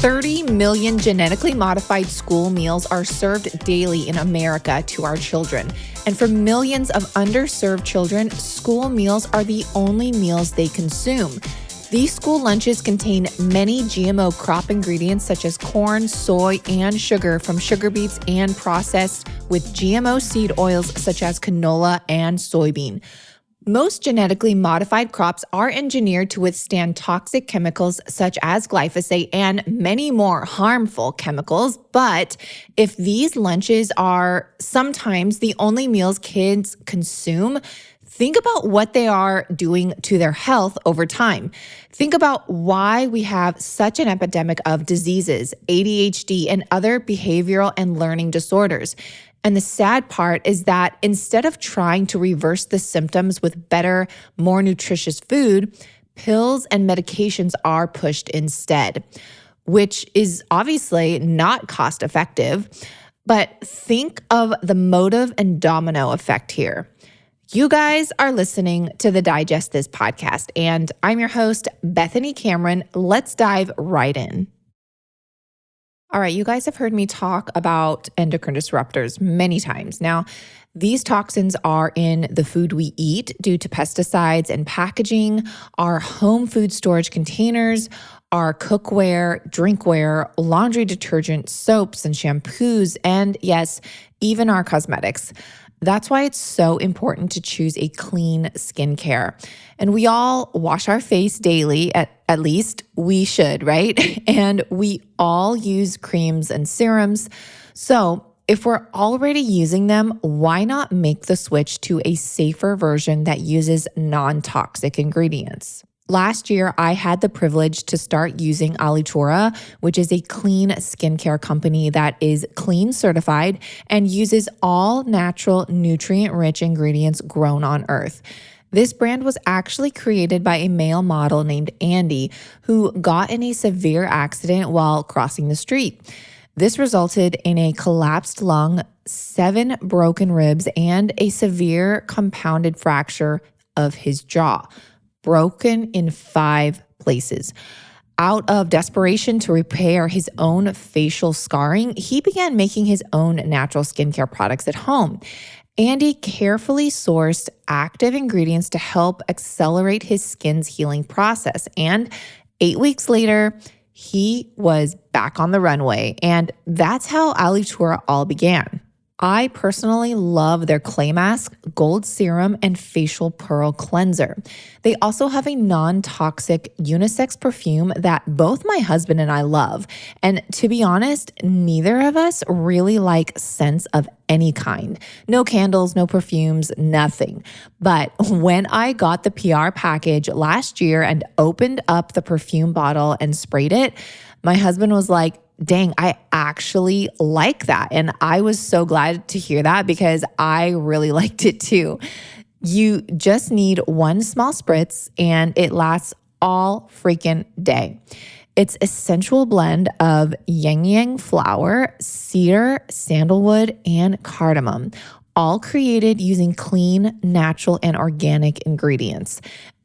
30 million genetically modified school meals are served daily in America to our children. And for millions of underserved children, school meals are the only meals they consume. These school lunches contain many GMO crop ingredients such as corn, soy, and sugar from sugar beets and processed with GMO seed oils such as canola and soybean. Most genetically modified crops are engineered to withstand toxic chemicals such as glyphosate and many more harmful chemicals. But if these lunches are sometimes the only meals kids consume, think about what they are doing to their health over time. Think about why we have such an epidemic of diseases, ADHD, and other behavioral and learning disorders. And the sad part is that instead of trying to reverse the symptoms with better, more nutritious food, pills and medications are pushed instead, which is obviously not cost effective. But think of the motive and domino effect here. You guys are listening to the Digest This podcast, and I'm your host, Bethany Cameron. Let's dive right in. All right, you guys have heard me talk about endocrine disruptors many times. Now, these toxins are in the food we eat due to pesticides and packaging, our home food storage containers, our cookware, drinkware, laundry detergent, soaps and shampoos, and yes, even our cosmetics. That's why it's so important to choose a clean skincare. And we all wash our face daily, at least we should, right? And we all use creams and serums. So if we're already using them, why not make the switch to a safer version that uses non-toxic ingredients? Last year, I had the privilege to start using Alitura, which is a clean skincare company that is clean certified and uses all natural, nutrient-rich ingredients grown on Earth. This brand was actually created by a male model named Andy, who got in a severe accident while crossing the street. This resulted in a collapsed lung, 7 broken ribs, and a severe compounded fracture of his jaw. Broken in 5 places. Out of desperation to repair his own facial scarring, he began making his own natural skincare products at home. Andy carefully sourced active ingredients to help accelerate his skin's healing process. And 8 weeks later, he was back on the runway. And that's how Alitura all began. I personally love their clay mask, gold serum, and facial pearl cleanser. They also have a non-toxic unisex perfume that both my husband and I love. And to be honest, neither of us really like scents of any kind. No candles, no perfumes, nothing. But when I got the PR package last year and opened up the perfume bottle and sprayed it, my husband was like, dang, I actually like that. And I was so glad to hear that because I really liked it too. You just need 1 small spritz and it lasts all freaking day. It's a sensual blend of yang yang flower, cedar, sandalwood, and cardamom, all created using clean, natural, and organic ingredients.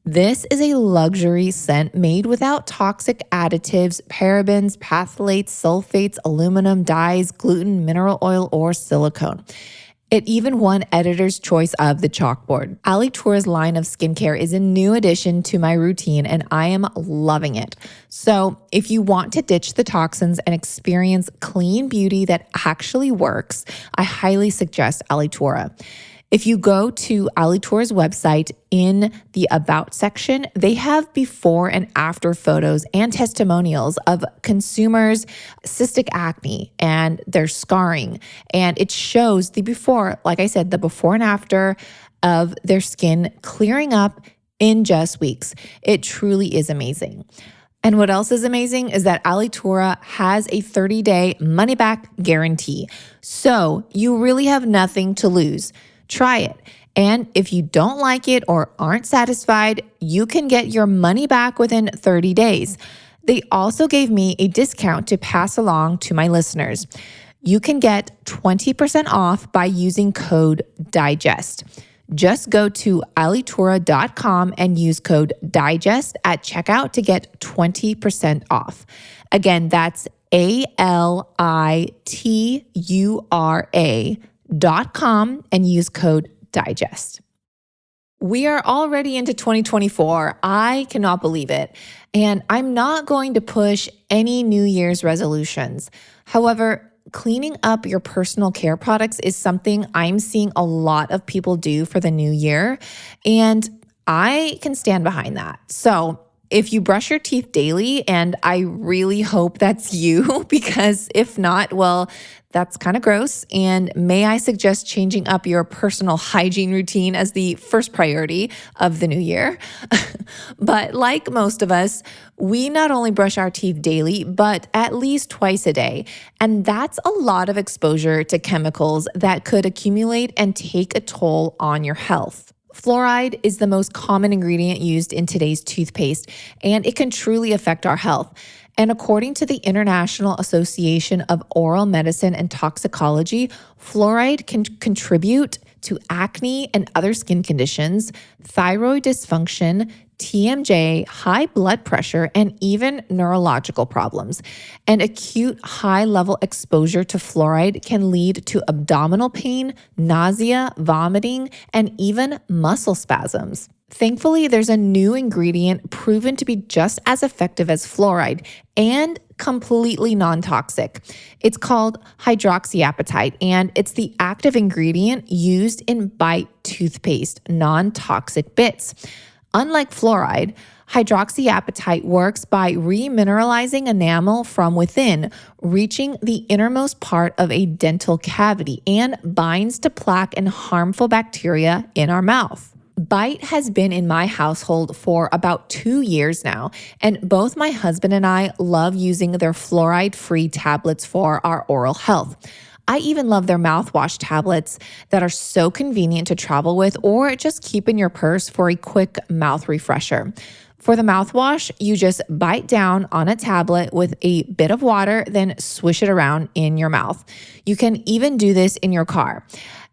This is a luxury scent made without toxic additives, parabens, phthalates, sulfates, aluminum, dyes, gluten, mineral oil, or silicone. It even won Editor's Choice of the Chalkboard. Alitura's line of skincare is a new addition to my routine, and I am loving it. So if you want to ditch the toxins and experience clean beauty that actually works, I highly suggest Alitura. If you go to Alitura's website in the About section, they have before and after photos and testimonials of consumers' cystic acne and their scarring. And it shows the before, like I said, the before and after of their skin clearing up in just weeks. It truly is amazing. And what else is amazing is that Alitura has a 30-day money-back guarantee. So you really have nothing to lose. Try it. And if you don't like it or aren't satisfied, you can get your money back within 30 days. They also gave me a discount to pass along to my listeners. You can get 20% off by using code DIGEST. Just go to alitura.com and use code DIGEST at checkout to get 20% off. Again, that's alitura.com and use code DIGEST. We are already into 2024. I cannot believe it. And I'm not going to push any New Year's resolutions. However, cleaning up your personal care products is something I'm seeing a lot of people do for the new year, and I can stand behind that. So if you brush your teeth daily, and I really hope that's you, because if not, well, that's kind of gross. And may I suggest changing up your personal hygiene routine as the first priority of the new year? But like most of us, we not only brush our teeth daily, but at least twice a day. And that's a lot of exposure to chemicals that could accumulate and take a toll on your health. Fluoride is the most common ingredient used in today's toothpaste, and it can truly affect our health. And according to the International Association of Oral Medicine and Toxicology, fluoride can contribute to acne and other skin conditions, thyroid dysfunction, TMJ, high blood pressure, and even neurological problems. And acute high-level exposure to fluoride can lead to abdominal pain, nausea, vomiting, and even muscle spasms. Thankfully, there's a new ingredient proven to be just as effective as fluoride and completely non-toxic. It's called hydroxyapatite, and it's the active ingredient used in Bite toothpaste, non-toxic bits. Unlike fluoride, hydroxyapatite works by remineralizing enamel from within, reaching the innermost part of a dental cavity, and binds to plaque and harmful bacteria in our mouth. Bite has been in my household for about 2 years now, and both my husband and I love using their fluoride-free tablets for our oral health. I even love their mouthwash tablets that are so convenient to travel with or just keep in your purse for a quick mouth refresher. For the mouthwash, you just bite down on a tablet with a bit of water, then swish it around in your mouth. You can even do this in your car.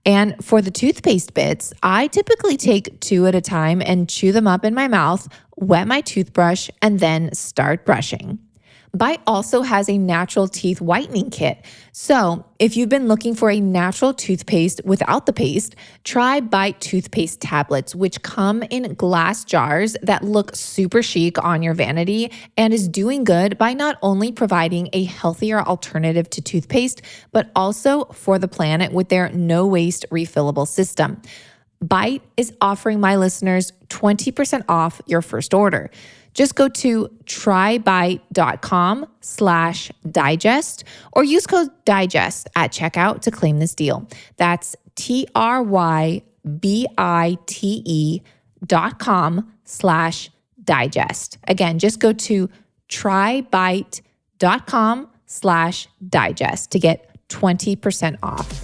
And for the toothpaste bits, I typically take 2 at a time and chew them up in my mouth, wet my toothbrush, and then start brushing. Bite also has a natural teeth whitening kit. So if you've been looking for a natural toothpaste without the paste, try Bite toothpaste tablets, which come in glass jars that look super chic on your vanity and is doing good by not only providing a healthier alternative to toothpaste, but also for the planet with their no-waste refillable system. Bite is offering my listeners 20% off your first order. Just go to trybite.com/digest or use code DIGEST at checkout to claim this deal. That's trybite.com/digest. Again, just go to trybite.com/digest to get 20% off.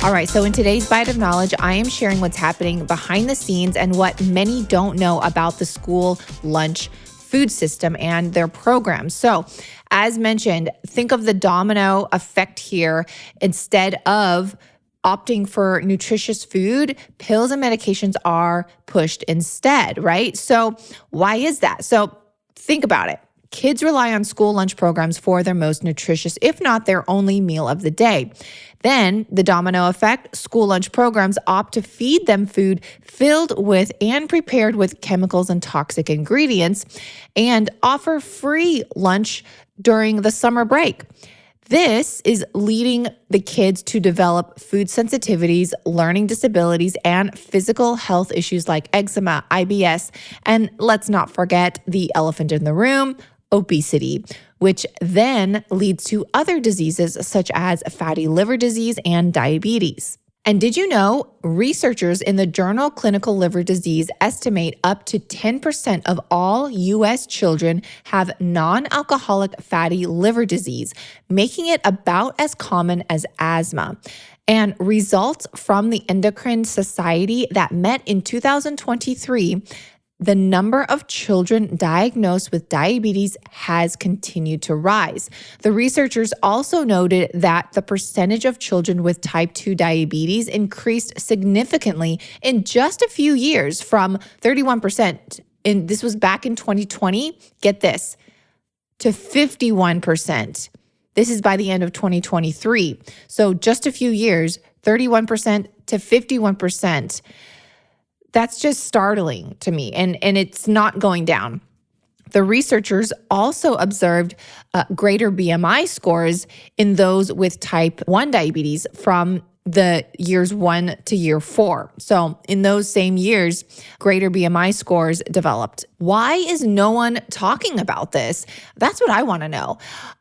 All right, so in today's Bite of Knowledge, I am sharing what's happening behind the scenes and what many don't know about the school lunch food system and their programs. So as mentioned, think of the domino effect here. Instead of opting for nutritious food, pills and medications are pushed instead, right? So why is that? So think about it. Kids rely on school lunch programs for their most nutritious, if not their only meal of the day. Then the domino effect, school lunch programs opt to feed them food filled with and prepared with chemicals and toxic ingredients and offer free lunch during the summer break. This is leading the kids to develop food sensitivities, learning disabilities, and physical health issues like eczema, IBS, and let's not forget the elephant in the room, obesity, which then leads to other diseases such as fatty liver disease and diabetes. And did you know researchers in the journal Clinical Liver Disease estimate up to 10% of all U.S. children have non-alcoholic fatty liver disease, making it about as common as asthma. And results from the Endocrine Society that met in 2023 the number of children diagnosed with diabetes has continued to rise. The researchers also noted that the percentage of children with type 2 diabetes increased significantly in just a few years from 31%, and this was back in 2020, get this, to 51%. This is by the end of 2023. So just a few years, 31% to 51%. That's just startling to me, and it's not going down. The researchers also observed greater BMI scores in those with type 1 diabetes from the years 1 to year 4. So in those same years, greater BMI scores developed. Why is no one talking about this? That's what I want to know.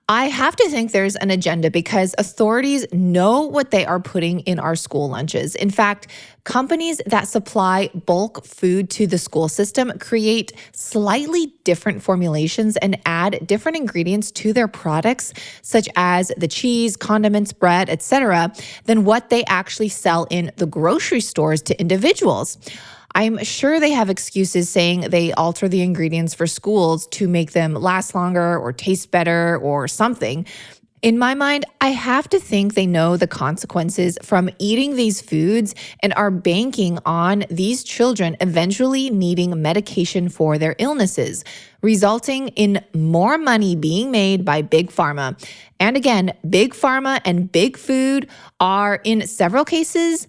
I have to think there's an agenda because authorities know what they are putting in our school lunches. In fact, companies that supply bulk food to the school system create slightly different formulations and add different ingredients to their products, such as the cheese, condiments, bread, etc., than what they actually sell in the grocery stores to individuals. I'm sure they have excuses saying they alter the ingredients for schools to make them last longer or taste better or something. In my mind, I have to think they know the consequences from eating these foods and are banking on these children eventually needing medication for their illnesses, resulting in more money being made by Big Pharma. And again, Big Pharma and Big Food are, in several cases,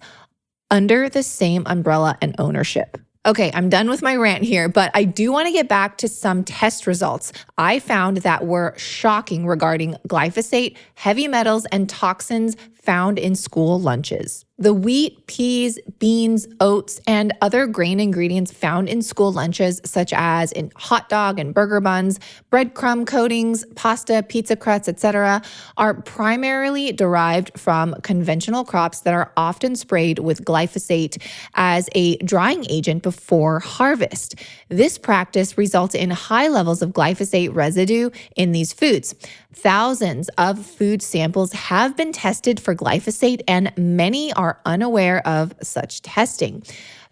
under the same umbrella and ownership. Okay, I'm done with my rant here, but I do want to get back to some test results I found that were shocking regarding glyphosate, heavy metals, and toxins found in school lunches. The wheat, peas, beans, oats, and other grain ingredients found in school lunches, such as in hot dog and burger buns, breadcrumb coatings, pasta, pizza crusts, etc., are primarily derived from conventional crops that are often sprayed with glyphosate as a drying agent before harvest. This practice results in high levels of glyphosate residue in these foods. Thousands of food samples have been tested for glyphosate, and many are unaware of such testing.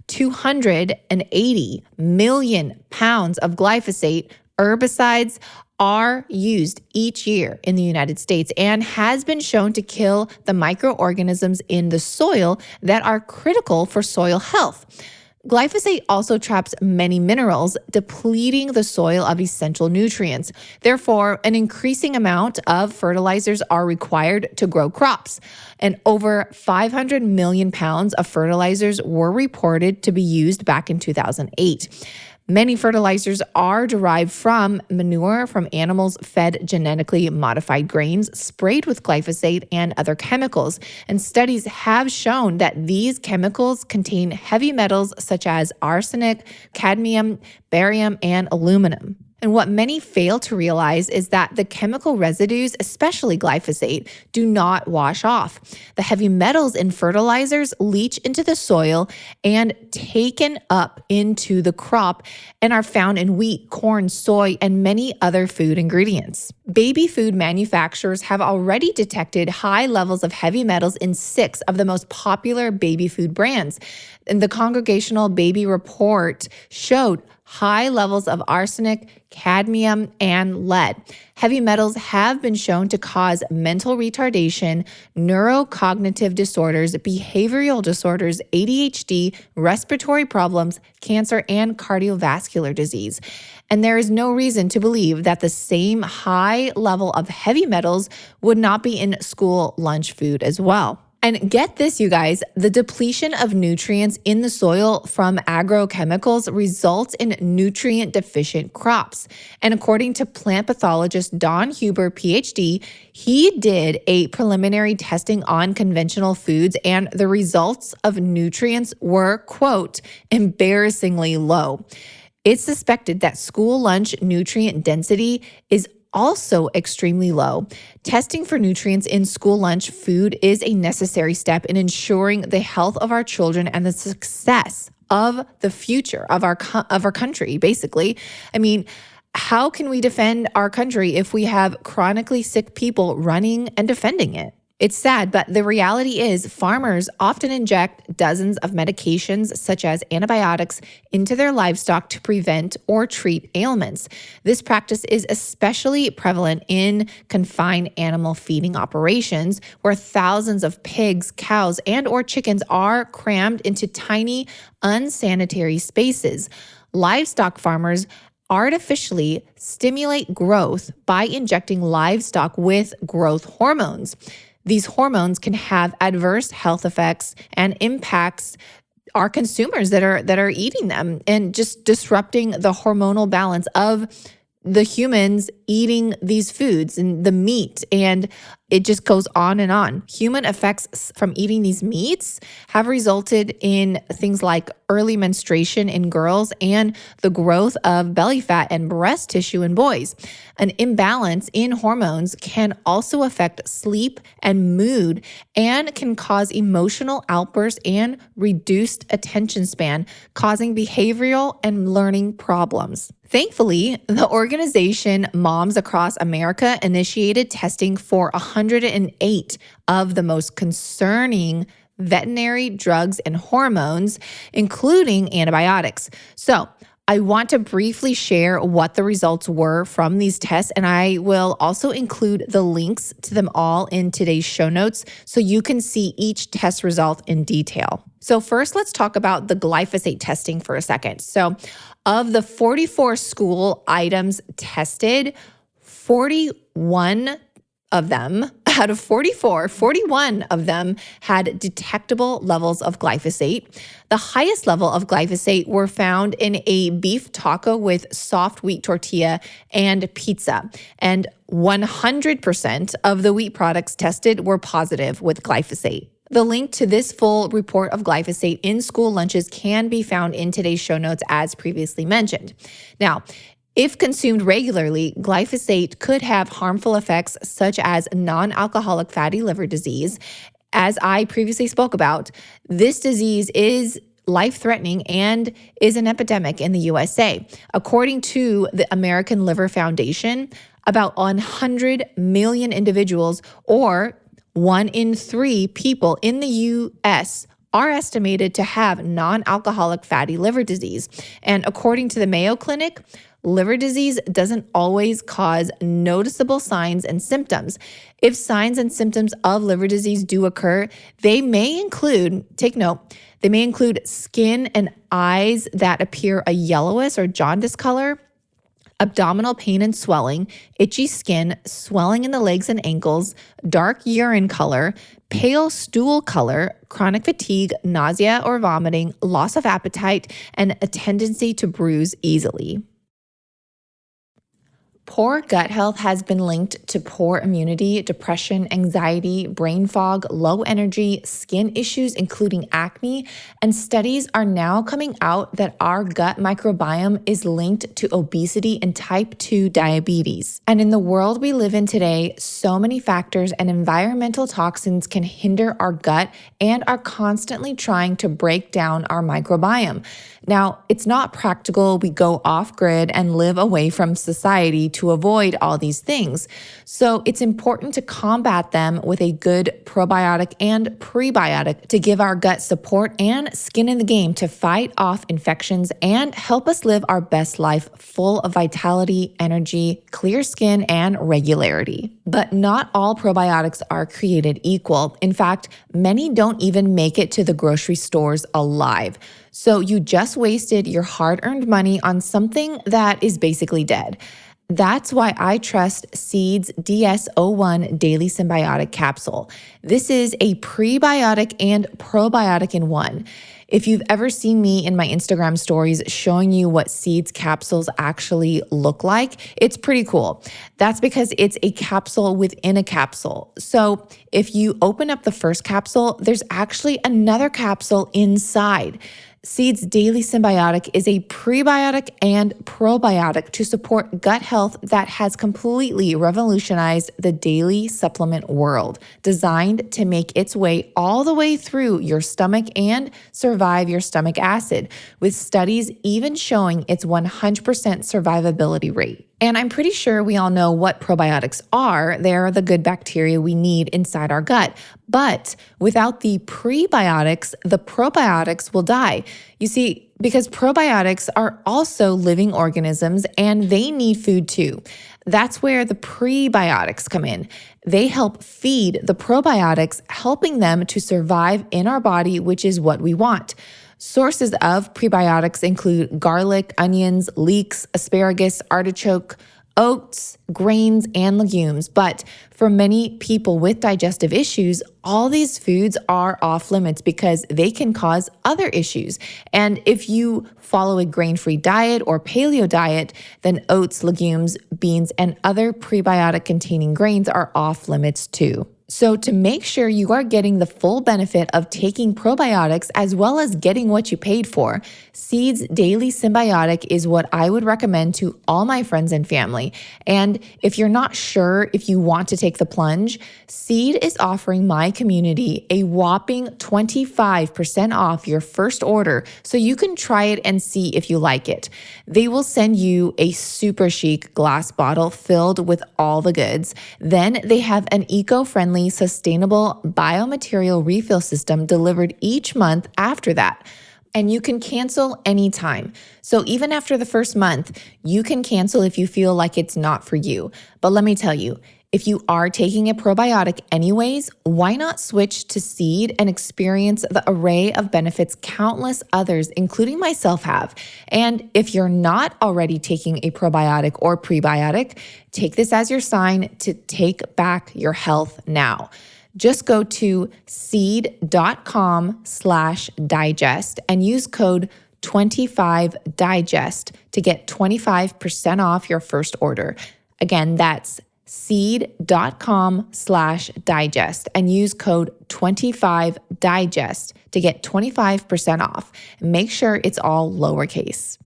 280 million pounds of glyphosate herbicides are used each year in the United States and has been shown to kill the microorganisms in the soil that are critical for soil health. Glyphosate also traps many minerals, depleting the soil of essential nutrients. Therefore, an increasing amount of fertilizers are required to grow crops. And over 500 million pounds of fertilizers were reported to be used back in 2008. Many fertilizers are derived from manure from animals fed genetically modified grains sprayed with glyphosate and other chemicals. And studies have shown that these chemicals contain heavy metals such as arsenic, cadmium, barium, and aluminum. And what many fail to realize is that the chemical residues, especially glyphosate, do not wash off. The heavy metals in fertilizers leach into the soil and taken up into the crop and are found in wheat, corn, soy, and many other food ingredients. Baby food manufacturers have already detected high levels of heavy metals in 6 of the most popular baby food brands. And the Congregational Baby Report showed high levels of arsenic, cadmium, and lead. Heavy metals have been shown to cause mental retardation, neurocognitive disorders, behavioral disorders, ADHD, respiratory problems, cancer, and cardiovascular disease. And there is no reason to believe that the same high level of heavy metals would not be in school lunch food as well. And get this, you guys, the depletion of nutrients in the soil from agrochemicals results in nutrient deficient crops. And according to plant pathologist Don Huber, PhD, he did a preliminary testing on conventional foods, and the results of nutrients were, quote, embarrassingly low. It's suspected that school lunch nutrient density is also extremely low. Testing for nutrients in school lunch food is a necessary step in ensuring the health of our children and the success of the future of our country, basically. I mean, how can we defend our country if we have chronically sick people running and defending it? It's sad, but the reality is farmers often inject dozens of medications, such as antibiotics, into their livestock to prevent or treat ailments. This practice is especially prevalent in confined animal feeding operations, where thousands of pigs, cows, and or chickens are crammed into tiny, unsanitary spaces. Livestock farmers artificially stimulate growth by injecting livestock with growth hormones. These hormones can have adverse health effects and impacts our consumers that are eating them, and just disrupting the hormonal balance of the humans eating these foods and the meat, and it just goes on and on. Human effects from eating these meats have resulted in things like early menstruation in girls and the growth of belly fat and breast tissue in boys. An imbalance in hormones can also affect sleep and mood and can cause emotional outbursts and reduced attention span, causing behavioral and learning problems. Thankfully, the organization Moms Across America initiated testing for 108 of the most concerning veterinary drugs and hormones, including antibiotics. So, I want to briefly share what the results were from these tests, and I will also include the links to them all in today's show notes so you can see each test result in detail. So first, let's talk about the glyphosate testing for a second. So of the 44 school items tested, 41 of them, out of 44, 41 of them had detectable levels of glyphosate. The highest level of glyphosate were found in a beef taco with soft wheat tortilla and pizza. And 100% of the wheat products tested were positive with glyphosate. The link to this full report of glyphosate in school lunches can be found in today's show notes, as previously mentioned. Now, if consumed regularly, glyphosate could have harmful effects such as non-alcoholic fatty liver disease. As I previously spoke about, this disease is life-threatening and is an epidemic in the USA. According to the American Liver Foundation, about 100 million individuals, or 1 in 3 people in the U.S., are estimated to have non-alcoholic fatty liver disease. And according to the Mayo Clinic, liver disease doesn't always cause noticeable signs and symptoms. If signs and symptoms of liver disease do occur, they may include, take note, they may include skin and eyes that appear a yellowish or jaundice color, abdominal pain and swelling, itchy skin, swelling in the legs and ankles, dark urine color, pale stool color, chronic fatigue, nausea or vomiting, loss of appetite, and a tendency to bruise easily. Poor gut health has been linked to poor immunity, depression, anxiety, brain fog, low energy, skin issues, including acne, and studies are now coming out that our gut microbiome is linked to obesity and type 2 diabetes. And in the world we live in today, so many factors and environmental toxins can hinder our gut and are constantly trying to break down our microbiome. Now, it's not practical we go off grid and live away from society to avoid all these things. So it's important to combat them with a good probiotic and prebiotic to give our gut support and skin in the game to fight off infections and help us live our best life full of vitality, energy, clear skin, and regularity. But not all probiotics are created equal. In fact, many don't even make it to the grocery stores alive. So you just wasted your hard-earned money on something that is basically dead. That's why I trust Seed's DS-01 Daily Symbiotic Capsule. This is a prebiotic and probiotic in one. If you've ever seen me in my Instagram stories showing you what Seed's capsules actually look like, it's pretty cool. That's because it's a capsule within a capsule. So if you open up the first capsule, there's actually another capsule inside. Seed's Daily Symbiotic is a prebiotic and probiotic to support gut health that has completely revolutionized the daily supplement world, designed to make its way all the way through your stomach and survive your stomach acid, with studies even showing its 100% survivability rate. And I'm pretty sure we all know what probiotics are. They're the good bacteria we need inside our gut. But without the prebiotics, the probiotics will die. You see, because probiotics are also living organisms and they need food too. That's where the prebiotics come in. They help feed the probiotics, helping them to survive in our body, which is what we want. Sources of prebiotics include garlic, onions, leeks, asparagus, artichoke, oats, grains, and legumes. But for many people with digestive issues, all these foods are off limits because they can cause other issues. And if you follow a grain-free diet or paleo diet, then oats, legumes, beans, and other prebiotic-containing grains are off limits too. So to make sure you are getting the full benefit of taking probiotics as well as getting what you paid for, Seed's Daily Symbiotic is what I would recommend to all my friends and family. And if you're not sure if you want to take the plunge, Seed is offering my community a whopping 25% off your first order so you can try it and see if you like it. They will send you a super chic glass bottle filled with all the goods. Then they have an eco-friendly, sustainable biomaterial refill system delivered each month after that. And you can cancel anytime. So even after the first month, you can cancel if you feel like it's not for you. But let me tell you, if you are taking a probiotic anyways, why not switch to Seed and experience the array of benefits countless others, including myself, have? And if you're not already taking a probiotic or prebiotic, take this as your sign to take back your health now. Just go to seed.com/digest and use code 25digest to get 25% off your first order. Again, that's seed.com/digest and use code 25digest to get 25% off. Make sure it's all lowercase.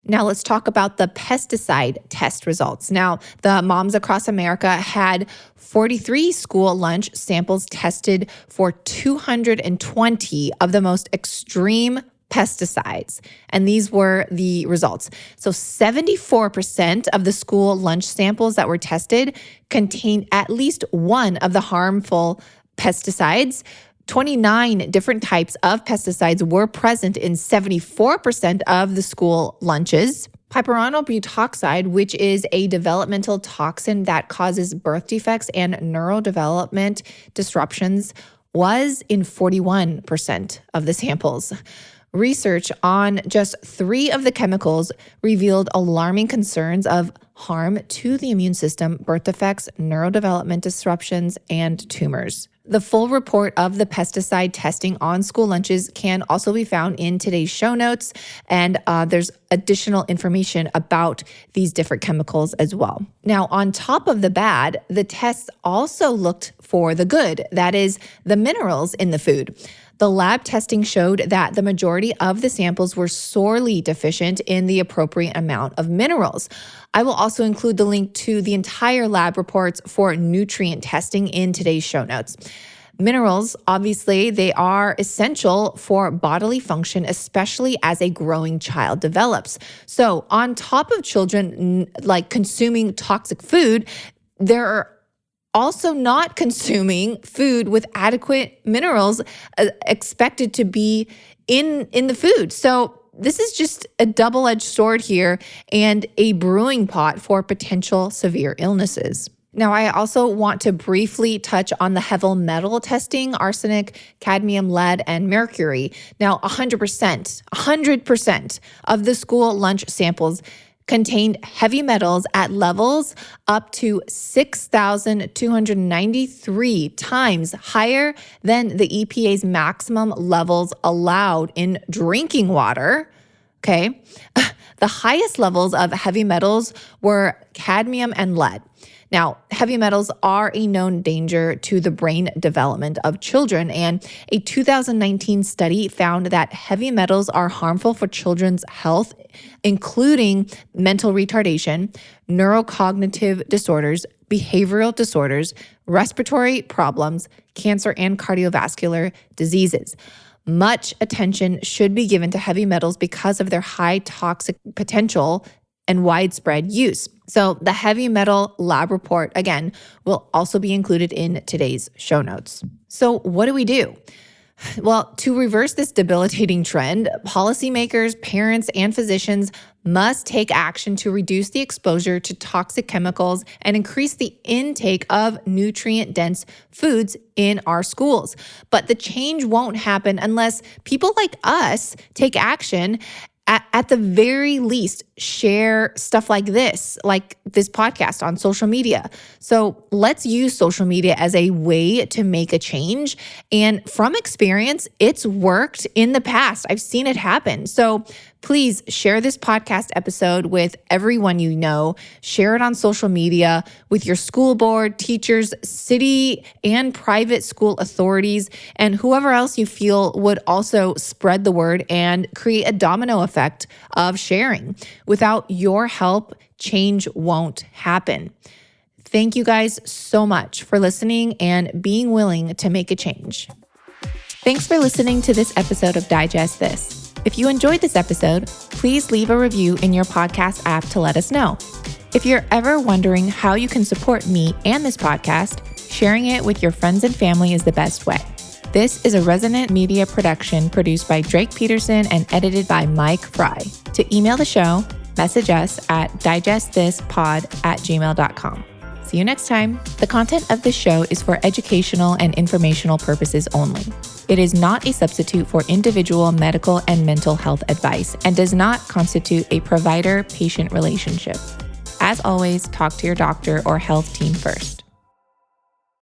Now let's talk about the pesticide test results. Now, the moms across America had 43 school lunch samples tested for 220 of the most extreme pesticides. And these were the results. So 74% of the school lunch samples that were tested contained at least one of the harmful pesticides. 29 different types of pesticides were present in 74% of the school lunches. Piperonal butoxide, which is a developmental toxin that causes birth defects and neurodevelopment disruptions, was in 41% of the samples. Research on just 3 of the chemicals revealed alarming concerns of harm to the immune system, birth defects, neurodevelopment disruptions, and tumors. The full report of the pesticide testing on school lunches can also be found in today's show notes, and there's additional information about these different chemicals as well. Now, on top of the bad, the tests also looked for the good, that is, the minerals in the food. The lab testing showed that the majority of the samples were sorely deficient in the appropriate amount of minerals. I will also include the link to the entire lab reports for nutrient testing in today's show notes. Minerals, obviously, they are essential for bodily function, especially as a growing child develops. So on top of children like consuming toxic food, there are also not consuming food with adequate minerals expected to be in the food. So this is just a double-edged sword here and a brewing pot for potential severe illnesses. Now, I also want to briefly touch on the heavy metal testing: arsenic, cadmium, lead, and mercury. Now, 100% of the school lunch samples contained heavy metals at levels up to 6,293 times higher than the EPA's maximum levels allowed in drinking water. Okay. The highest levels of heavy metals were cadmium and lead. Now, heavy metals are a known danger to the brain development of children, and a 2019 study found that heavy metals are harmful for children's health, including mental retardation, neurocognitive disorders, behavioral disorders, respiratory problems, cancer, and cardiovascular diseases. Much attention should be given to heavy metals because of their high toxic potential and widespread use. So the heavy metal lab report, again, will also be included in today's show notes. So what do we do? Well, to reverse this debilitating trend, policymakers, parents, and physicians must take action to reduce the exposure to toxic chemicals and increase the intake of nutrient-dense foods in our schools. But the change won't happen unless people like us take action. At the very least, share stuff like this podcast on social media. So let's use social media as a way to make a change. And from experience, it's worked in the past. I've seen it happen. So please share this podcast episode with everyone you know. Share it on social media with your school board, teachers, city and private school authorities, and whoever else you feel would also spread the word and create a domino effect of sharing. Without your help, change won't happen. Thank you guys so much for listening and being willing to make a change. Thanks for listening to this episode of Digest This. If you enjoyed this episode, please leave a review in your podcast app to let us know. If you're ever wondering how you can support me and this podcast, sharing it with your friends and family is the best way. This is a Resonant Media production produced by Drake Peterson and edited by Mike Fry. To email the show, message us at digestthispod@gmail.com. See you next time. The content of this show is for educational and informational purposes only. It is not a substitute for individual medical and mental health advice and does not constitute a provider-patient relationship. As always, talk to your doctor or health team first.